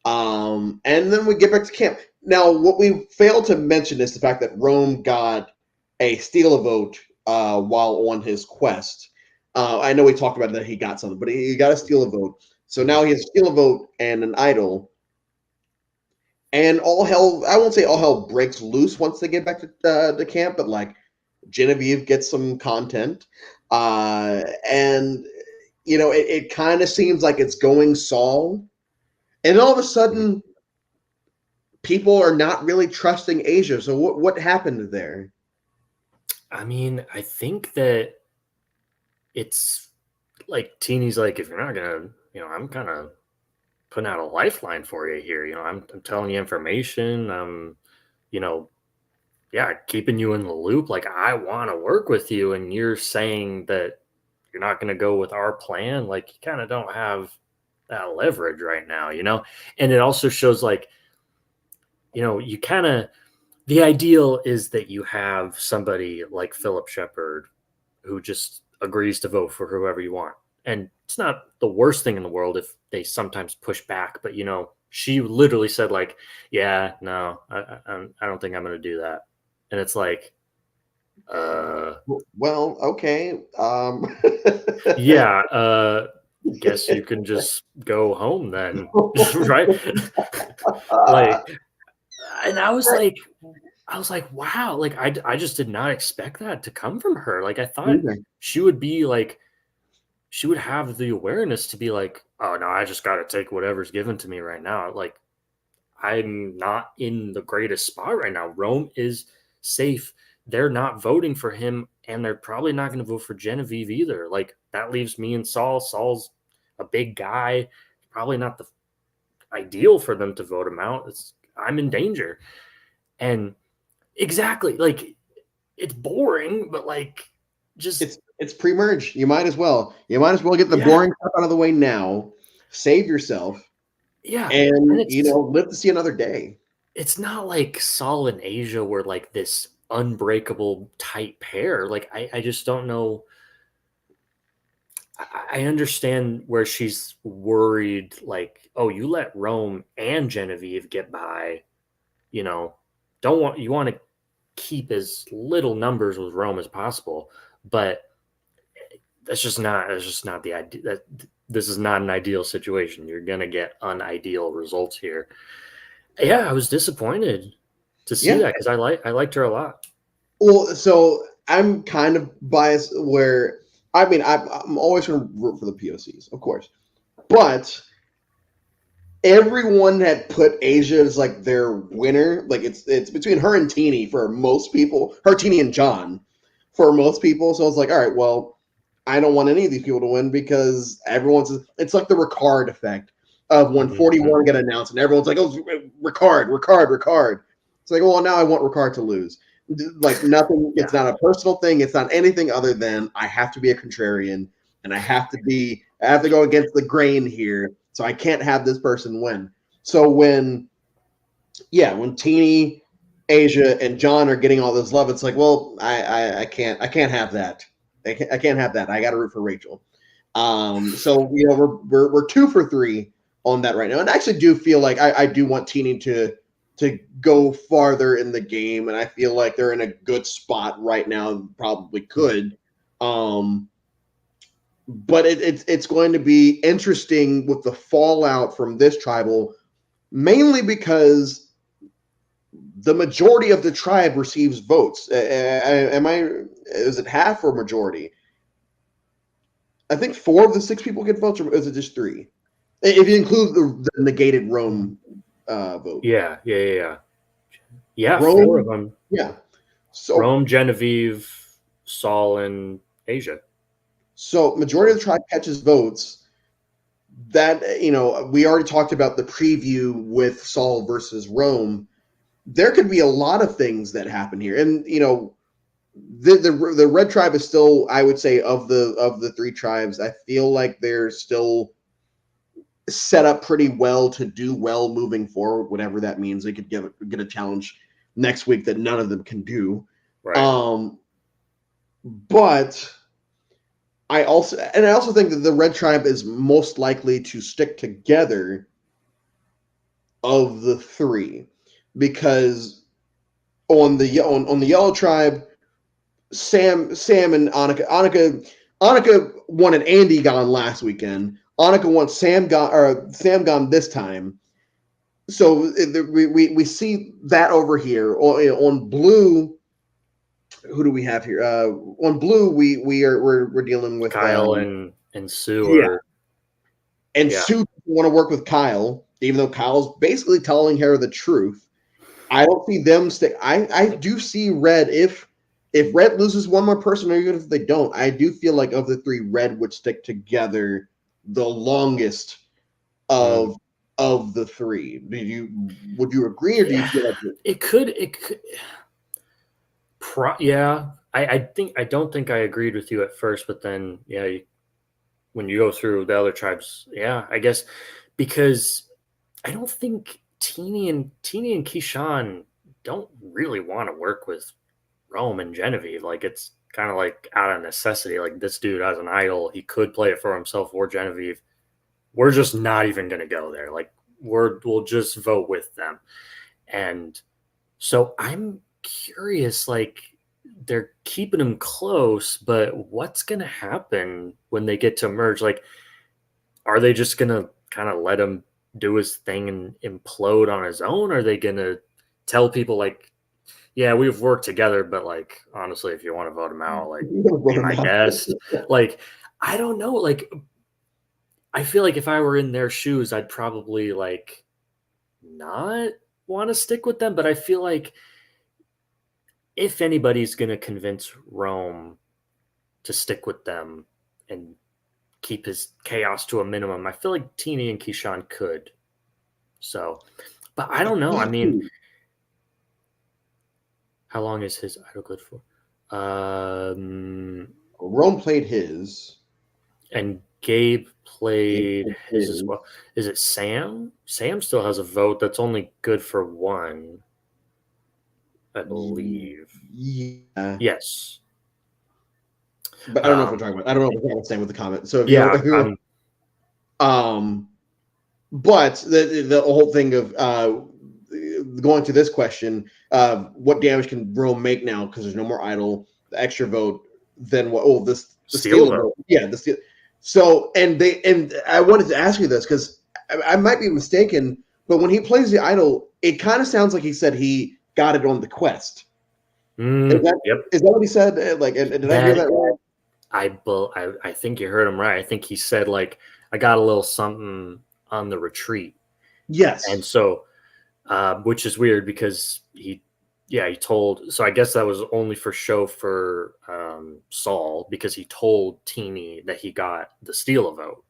And then we get back to camp. Now, what we failed to mention is the fact that Rome got a steal a vote while on his quest. I know we talked about that he got something, but he got a steal a vote. So now he has a steal a vote and an idol. And all hell, I won't say all hell breaks loose once they get back to the camp, but like Genevieve gets some content. And, it kind of seems like it's going Saul. And all of a sudden, people are not really trusting Asia. So what happened there? I mean, I think that it's like Teeny's like, if you're not gonna, I'm kind of putting out a lifeline for you here. I'm telling you information. You know, yeah, keeping you in the loop. Like, I want to work with you, and you're saying that you're not going to go with our plan. Like, you kind of don't have that leverage right now. And it also shows like, you kind of, the ideal is that you have somebody like Philip Shepard who just agrees to vote for whoever you want. And it's not the worst thing in the world if they sometimes push back, but she literally said like, "Yeah, no, I don't think I'm going to do that." And it's like, uh, Well, okay. yeah, guess you can just go home then, right? Like, and I was like, wow, like I just did not expect that to come from her. Like, I thought she would be like, she would have the awareness to be like, oh no, I just got to take whatever's given to me right now. Like, I'm not in the greatest spot right now. Rome is safe. they're not voting for him, and they're probably not going to vote for Genevieve either. Like that leaves me and Saul. Saul's a big guy, probably not the ideal for them to vote him out. I'm in danger, and exactly like it's boring, but like just It's pre-merge. You might as well. You might as well get the yeah, boring stuff out of the way now. Save yourself, yeah, and and live to see another day. it's not like Saul and Asia were like this unbreakable tight pair. Like I just don't know. I understand where she's worried, like, oh, you let Rome and Genevieve get by, you know, don't want you want to keep as little numbers with Rome as possible, but that's just not the idea. That this is not an ideal situation. You're gonna get unideal results here. Yeah, I was disappointed to see Yeah. that because I liked her a lot. Well, so I'm kind of biased where I mean I'm always going to root for the POCs, of course, but everyone had put Asia as like their winner. Like it's between her and Teeny for most people. Her, Teeny, and John for most people. So I was like, all right, well, I don't want any of these people to win because everyone's. It's like the Ricard effect of when Mhm. 41 get announced and everyone's like, oh, Ricard, Ricard, Ricard. It's like, well, now I want Ricard to lose. Like nothing. It's Yeah, not a personal thing. It's not anything other than I have to be a contrarian and I have to be. I have to go against the grain here, so I can't have this person win. So when Teeny, Asia, and John are getting all this love, it's like, well, I can't have that. I can't have that. I got to root for Rachel. So we're 2 for 3 on that right now, and I actually do feel like I do want Teeny to go farther in the game, and I feel like they're in a good spot right now. Probably could. But it's going to be interesting with the fallout from this tribal, mainly because the majority of the tribe receives votes. Am I? Is it half or majority? I think 4 of the 6 people get votes, or is it just 3? If you include the negated Rome vote, yeah. Yeah, 4 of Rome, them. yeah. So Rome, Genevieve, Saul, and Asia. so majority of the tribe catches votes. That we already talked about the preview with Saul versus Rome. There could be a lot of things that happen here, and the red tribe is still, I would say, of the 3 tribes, I feel like they're still set up pretty well to do well moving forward, whatever that means. They could get a challenge next week that none of them can do. Right. But I also think that the red tribe is most likely to stick together of the 3, because on the yellow tribe, Sam and Annika wanted Andy gone last weekend. Annika wants Sam gone this time. So we see that over here on blue. Who do we have here? On blue, we're dealing with Kyle and Sue yeah, are and yeah. Sue doesn't want to work with Kyle, even though Kyle's basically telling her the truth. I don't see them stick. I do see Red, if Red loses one more person, or even if they don't, I do feel like of the 3, Red would stick together the longest Mm. of the 3. Would you agree, or do you Yeah. feel like It could yeah. I don't think I agreed with you at first, but then yeah, when you go through the other tribes, yeah, I guess because I don't think Teeny and Keyshawn don't really want to work with Rome and Genevieve. Like it's kind of like out of necessity. Like this dude has an idol. He could play it for himself or Genevieve. We're just not even gonna go there. Like we'll just vote with them. And so I'm curious, like they're keeping them close, but what's gonna happen when they get to merge? Like, are they just gonna kind of let him do his thing and implode on his own? Are they gonna tell people like, yeah, we've worked together, but like honestly, if you want to vote him out, like be my guest. Like, I don't know. Like, I feel like if I were in their shoes, I'd probably like not want to stick with them, but I feel like if anybody's going to convince Rome to stick with them and keep his chaos to a minimum, I feel like Teeny and Keyshawn could. So, but I don't know. I mean, how long is his idol good for? Rome played his. And Gabe played his as well. Is it Sam? Sam still has a vote that's only good for one, I believe. Yeah. Yes. But I don't know if we're talking about. I don't know if we're talking about Sam with the comment. So if yeah, but the whole thing of going to this question, what damage can Rome make now because there's no more idol, the extra vote, then what? Oh, the steal vote. Yeah, the steal. So and I wanted to ask you this because I might be mistaken, but when he plays the idol, it kind of sounds like he said he got it on the quest. Is that what he said? Like, did I hear that right? I think you heard him right. I think he said, like, I got a little something on the retreat. Yes. And so, which is weird because he told, so I guess that was only for show for Saul, because he told Teeny that he got the steal a vote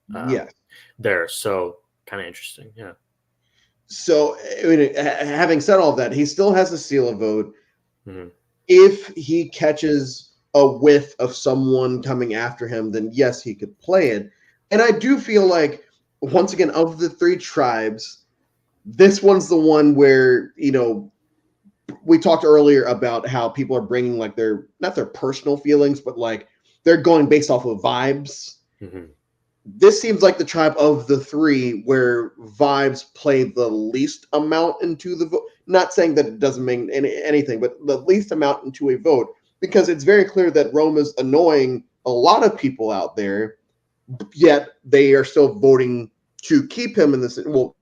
there. So kind of interesting. Yeah. So, I mean, having said all that, he still has to steal a vote. Mm-hmm. If he catches a whiff of someone coming after him, then yes, he could play it. And I do feel like, once again, of the three tribes, this one's the one where, we talked earlier about how people are bringing like not their personal feelings, but like they're going based off of vibes. Mm-hmm. This seems like the tribe of the three where vibes play the least amount into the vote. Not saying that it doesn't mean anything, but the least amount into a vote, because it's very clear that Rome is annoying a lot of people out there, yet they are still voting to keep him in this. Well,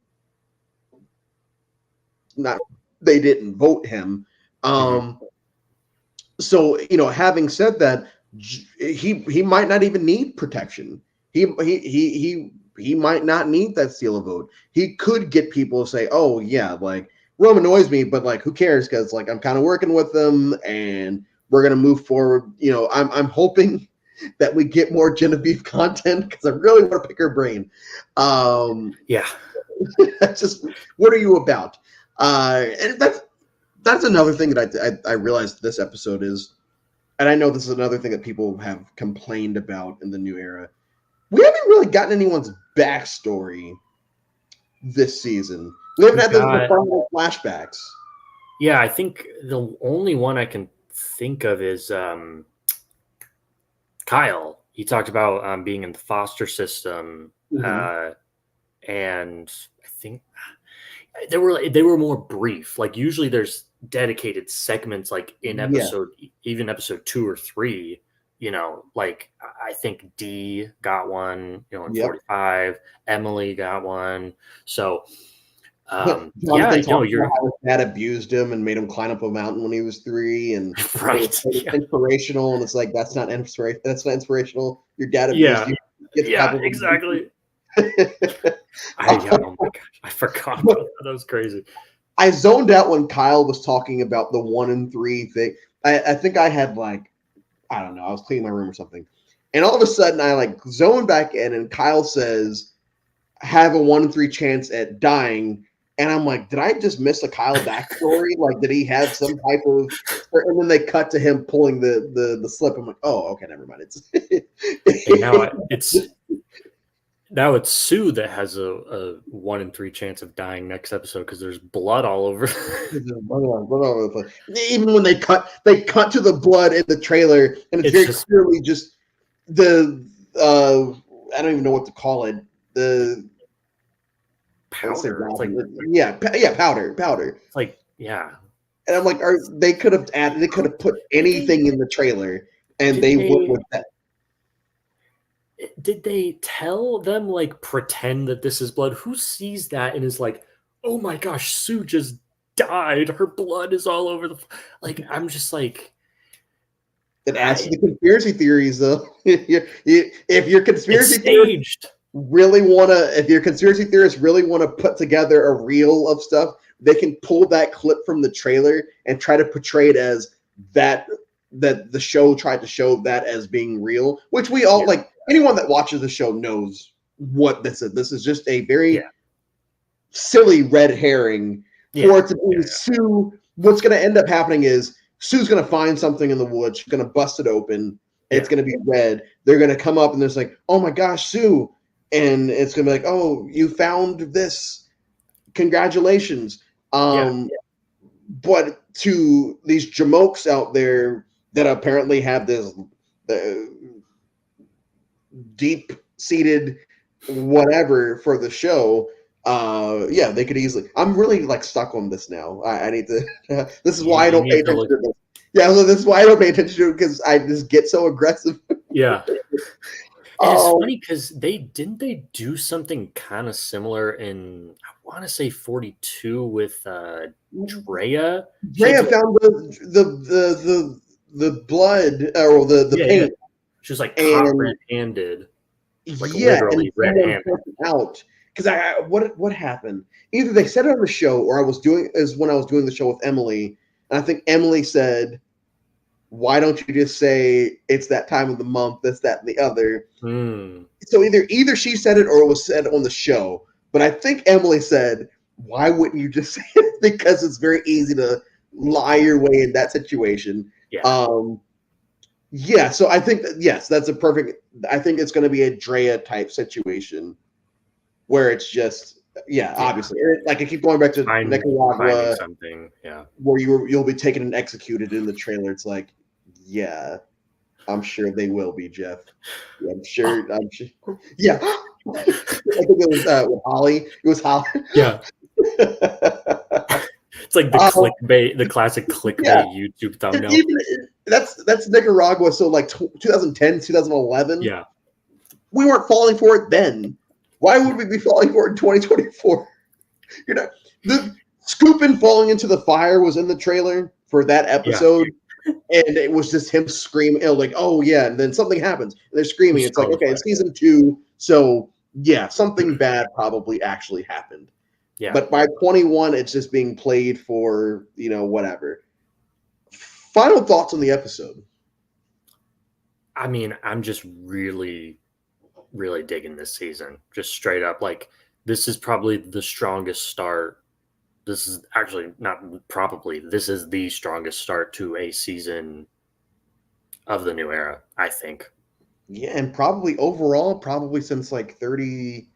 not they didn't vote him. So, having said that, he might not even need protection. He might not need that steal a vote. He could get people to say, "Oh yeah, like Rome annoys me, but like who cares? Because like I'm kind of working with them, and we're gonna move forward." I'm hoping that we get more Genevieve content because I really want to pick her brain. Yeah, just what are you about? And that's another thing that I realized this episode is, and I know this is another thing that people have complained about in the new era. We haven't really gotten anyone's backstory this season. We haven't had the flashbacks. Yeah, I think the only one I can think of is Kyle. He talked about being in the foster system, and I think they were more brief. Like usually there's dedicated segments, like in episode, even episode 2 or 3. Like I think D got one. In 45, Emily got one. So. You're how his dad abused him and made him climb up a mountain when he was 3, and inspirational. And it's like that's not inspirational. That's not inspirational. Your dad abused you. Yeah, exactly. Oh my gosh, I forgot about that. That was crazy. I zoned out when Kyle was talking about the 1 and 3 thing. I think I had like, I don't know, I was cleaning my room or something, and all of a sudden I like zoned back in, and Kyle says, "Have a 1 in 3 chance at dying." And I'm like, did I just miss a Kyle backstory? Like, did he have some type of? And then they cut to him pulling the slip. I'm like, oh, okay, never mind. Now it's Sue that has a 1 in 3 chance of dying next episode because there's blood all over. Even when they cut to the blood in the trailer, and it's very clearly just the I don't even know what to call it. The powder. Powder. It's like, yeah. And I'm like, they could have put anything in the trailer, and they went with that. Did they tell them, like, pretend that this is blood? Who sees that and is like, oh my gosh, Sue just died. Her blood is all over the. Like, I'm just like. It adds to the conspiracy theories, though. If your conspiracy theorist if your conspiracy theorists really want to put together a reel of stuff, they can pull that clip from the trailer and try to portray it as that the show tried to show that as being real, which we all like. Anyone that watches the show knows what this is. This is just a very silly red herring for it to be Sue. What's going to end up happening is Sue's going to find something in the woods. She's going to bust it open. It's going to be red. They're going to come up and there's like, oh my gosh, Sue. And it's going to be like, oh, you found this. Congratulations. But to these jamokes out there that apparently have this deep-seated whatever for the show, they could easily. I'm really like stuck on this now. I need to. This is why I don't pay attention to this. Yeah, so this is why I don't pay attention to it, because I just get so aggressive. Yeah. And it's funny because they do something kind of similar in, I want to say 42 with Drea. Drea found the blood or the paint. She was like caught red-handed. Like literally red-handed. Out because what happened? Either they said it on the show, or when I was doing the show with Emily, and I think Emily said, "Why don't you just say it's that time of the month, this, that, and the other?" So either she said it or it was said on the show. But I think Emily said, "Why wouldn't you just say it?" Because it's very easy to lie your way in that situation. So I think that, yes, that's a perfect. I think it's going to be a Drea type situation where it's just obviously, like I keep going back to Nicaragua, where you'll be taken and executed in the trailer. It's like, yeah, I'm sure they will be, Jeff. I'm sure. Yeah, I think it was with Holly. It was Holly. Yeah. It's like the clickbait, the classic clickbait YouTube thumbnail. That's Nicaragua. So like 2010, 2011. Yeah. We weren't falling for it then. Why would we be falling for it in 2024? The Scoop and falling into the fire was in the trailer for that episode. Yeah. And it was just him screaming, like, oh yeah, and then something happens. And they're screaming. It's like, okay, it's season 2. So yeah, something bad probably actually happened. Yeah. But by 21, it's just being played for, whatever. Final thoughts on the episode. I mean, I'm just really, really digging this season. Just straight up. Like, this is probably the strongest start. This is actually not probably. This is the strongest start to a season of the new era, I think. Yeah, and probably overall, since like 30...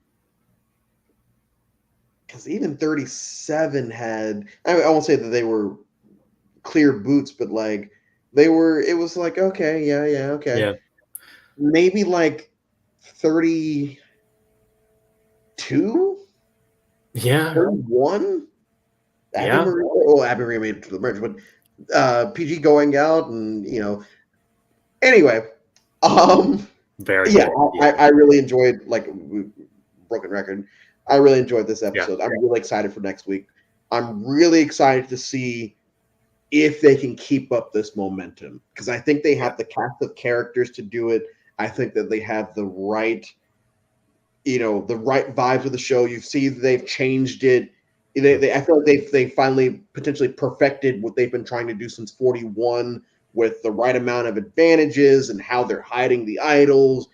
Because even 37 had, I won't say that they were clear boots, but like it was like, okay, okay. Yeah. Maybe like 32? Yeah. 31? Abby Maria made it to the merge, but PG going out and, Anyway. Very good. I really enjoyed, like, broken record. I really enjoyed this episode. I'm really excited for next week. I'm really excited to see if they can keep up this momentum, because I think they have the cast of characters to do it. I think that they have the right, the right vibes of the show. You see they've changed it. I feel like they finally potentially perfected what they've been trying to do since 41 with the right amount of advantages and how they're hiding the idols.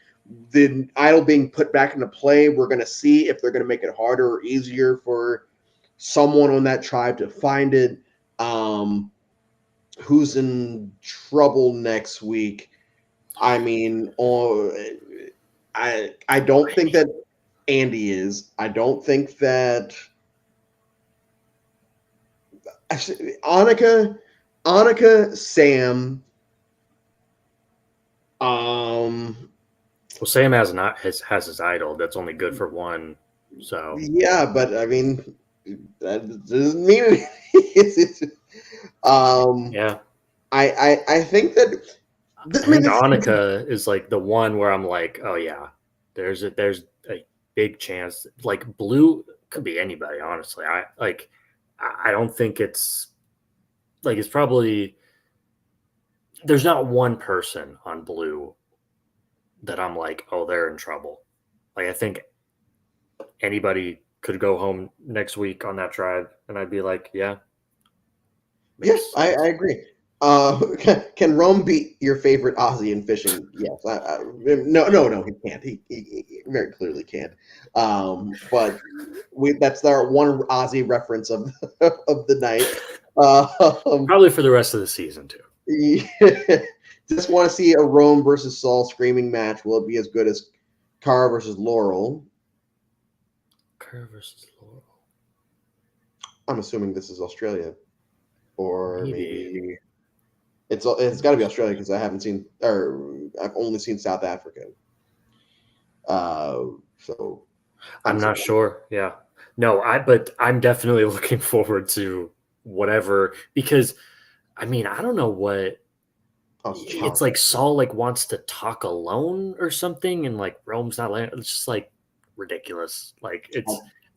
The idol being put back into play, we're going to see if they're going to make it harder or easier for someone on that tribe to find it. Who's in trouble next week? I mean, I don't think that Andy is. I don't think that actually, Annika, Sam. Well, Sam has his idol. That's only good for one. So yeah, but I mean, that doesn't mean anything. I think that I think Annika is like the one where I'm like, oh yeah, there's a big chance. Like Blue could be anybody, honestly. I don't think it's like, it's probably, there's not one person on Blue that I'm like, oh, they're in trouble. Like, I think anybody could go home next week on that tribe, and I'd be like, yeah. Yes, I agree. Can Rome beat your favorite Aussie in fishing? Yes. No, he can't. He very clearly can't. But that's our one Aussie reference of of the night. Um, Probably for the rest of the season too. just want to see a Rome versus Saul screaming match. Will it be as good as Cara versus Laurel? Kerr versus Laurel. I'm assuming this is Australia, or Maybe. maybe it's got to be Australia because I haven't seen, or I've only seen South Africa. So I'm not sure. Yeah. No, but I'm definitely looking forward to whatever because I mean, I don't know what it's like Saul like wants to talk alone or something and like Rome's not letting it's just like ridiculous. Like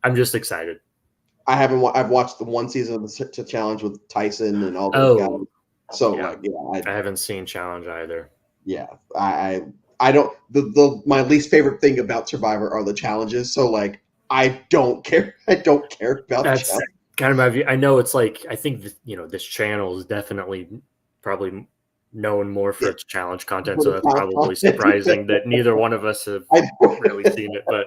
I'm just excited. I haven't. I've watched the one season of the challenge with Tyson and all those guys. Oh, So yeah. like, yeah, I haven't seen challenge either. yeah, I don't. The my least favorite thing about Survivor are the challenges. So like, I don't care. I don't care about That's challenge. kind of my view. I know it's like I think this channel is definitely probably known more for its challenge content, so that's probably surprising that neither one of us have really seen it. But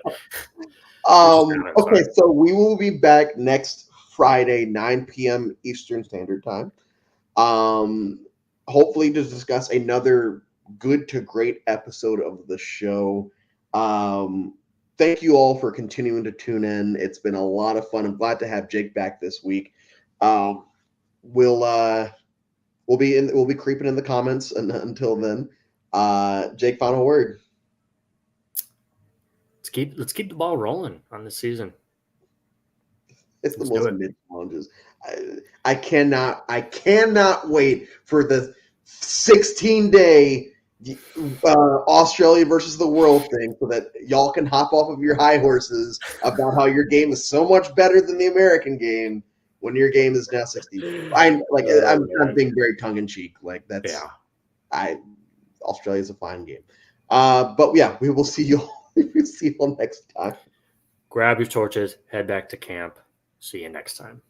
Okay, so we will be back next Friday, 9 p.m. Eastern Standard Time. Hopefully to discuss another good to great episode of the show. Thank you all for continuing to tune in. It's been a lot of fun. I'm glad to have Jake back this week. We'll be creeping in the comments, and until then, Jake, final word. Let's keep the ball rolling on this season. It's the most mid challenges. I cannot wait for the 16-day Australia versus the world thing so that y'all can hop off of your high horses about how your game is so much better than the American game when your game is now 60. I'm being very tongue in cheek. Like that's Australia's a fine game. But yeah, we will see you all next time. Grab your torches, head back to camp. See you next time.